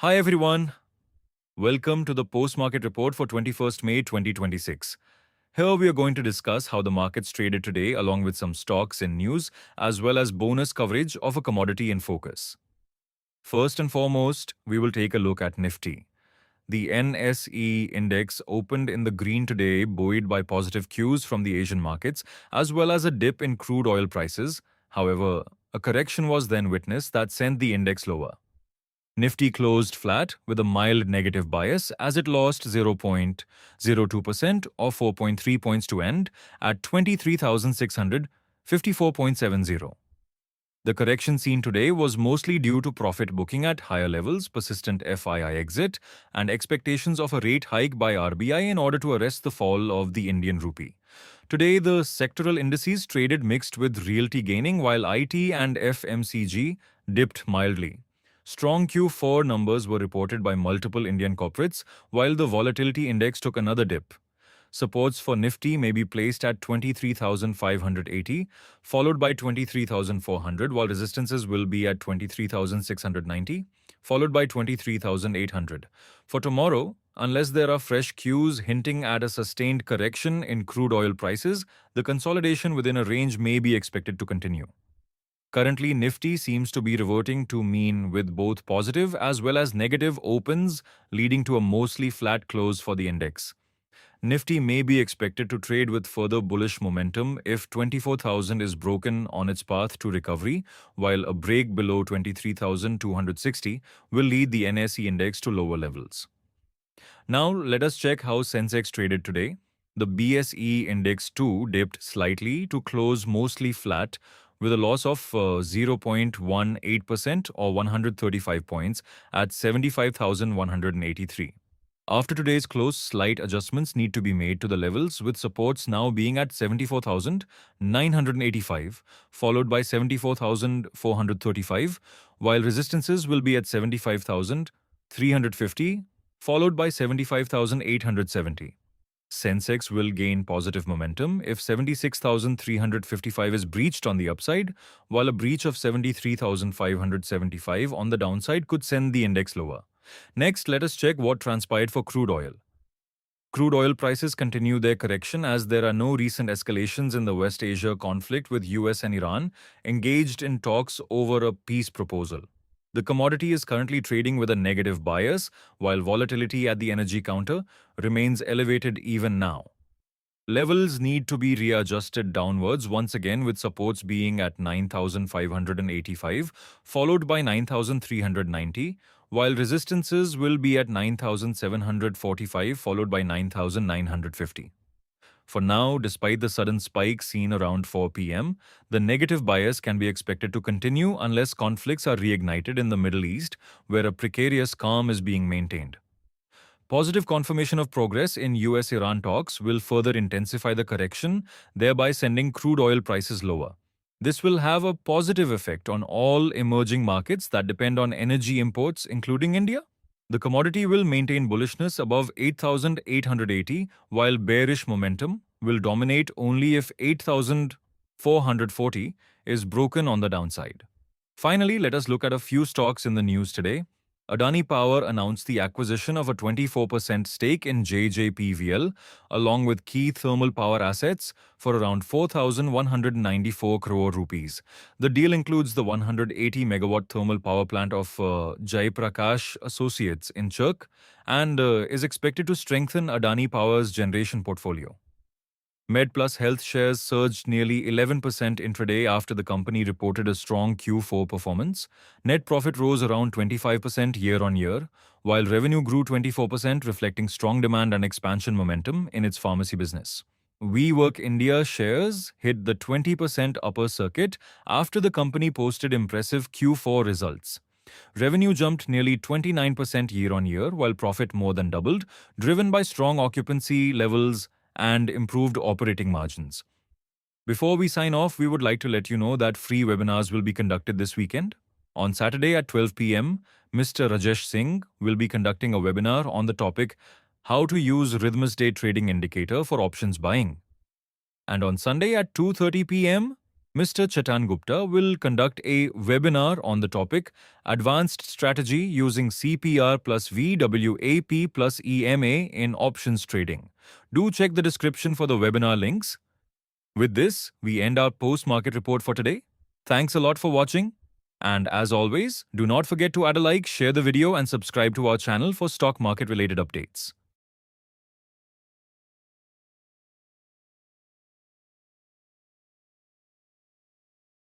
Hi everyone, welcome to the post-market report for 21st May 2026. Here we are going to discuss how the markets traded today along with some stocks in news as well as bonus coverage of a commodity in focus. First and foremost, we will take a look at Nifty. The NSE index opened in the green today, buoyed by positive cues from the Asian markets as well as a dip in crude oil prices. However, a correction was then witnessed that sent the index lower. Nifty closed flat with a mild negative bias as it lost 0.02% or 4.3 points to end at 23,654.70. The correction seen today was mostly due to profit booking at higher levels, persistent FII exit, and expectations of a rate hike by RBI in order to arrest the fall of the Indian rupee. Today, the sectoral indices traded mixed with realty gaining while IT and FMCG dipped mildly. Strong Q4 numbers were reported by multiple Indian corporates, while the volatility index took another dip. Supports for Nifty may be placed at 23,580, followed by 23,400, while resistances will be at 23,690, followed by 23,800. For tomorrow, unless there are fresh cues hinting at a sustained correction in crude oil prices, the consolidation within a range may be expected to continue. Currently, Nifty seems to be reverting to mean with both positive as well as negative opens, leading to a mostly flat close for the index. Nifty may be expected to trade with further bullish momentum if 24,000 is broken on its path to recovery, while a break below 23,260 will lead the NSE index to lower levels. Now, let us check how Sensex traded today. The BSE index too dipped slightly to close mostly flat, with a loss of 0.18% or 135 points at 75,183. After today's close, slight adjustments need to be made to the levels, with supports now being at 74,985, followed by 74,435, while resistances will be at 75,350, followed by 75,870. Sensex will gain positive momentum if 76,355 is breached on the upside, while a breach of 73,575 on the downside could send the index lower. Next, let us check what transpired for crude oil. Crude oil prices continue their correction as there are no recent escalations in the West Asia conflict, with US and Iran engaged in talks over a peace proposal. The commodity is currently trading with a negative bias, while volatility at the energy counter remains elevated even now. Levels need to be readjusted downwards once again, with supports being at 9,585, followed by 9,390, while resistances will be at 9,745, followed by 9,950. For now, despite the sudden spike seen around 4 p.m., the negative bias can be expected to continue unless conflicts are reignited in the Middle East, where a precarious calm is being maintained. Positive confirmation of progress in US-Iran talks will further intensify the correction, thereby sending crude oil prices lower. This will have a positive effect on all emerging markets that depend on energy imports, including India. The commodity will maintain bullishness above 8,880, while bearish momentum will dominate only if 8,440 is broken on the downside. Finally, let us look at a few stocks in the news today. Adani Power announced the acquisition of a 24% stake in JJPVL, along with key thermal power assets, for around 4,194 crore rupees. The deal includes the 180 megawatt thermal power plant of Jaiprakash Associates in Chirk and is expected to strengthen Adani Power's generation portfolio. MedPlus Health shares surged nearly 11% intraday after the company reported a strong Q4 performance. Net profit rose around 25% year-on-year, while revenue grew 24%, reflecting strong demand and expansion momentum in its pharmacy business. WeWork India shares hit the 20% upper circuit after the company posted impressive Q4 results. Revenue jumped nearly 29% year-on-year, while profit more than doubled, driven by strong occupancy levels and improved operating margins. Before we sign off, we would like to let you know that free webinars will be conducted this weekend. On Saturday at 12 p.m., Mr. Rajesh Singh will be conducting a webinar on the topic How to Use Rhythmus Day Trading Indicator for Options Buying. And on Sunday at 2:30 p.m., Mr. Chetan Gupta will conduct a webinar on the topic Advanced Strategy Using CPR plus VWAP plus EMA in Options Trading. Do check the description for the webinar links. With this, we end our post-market report for today. Thanks a lot for watching. And as always, do not forget to add a like, share the video and subscribe to our channel for stock market related updates.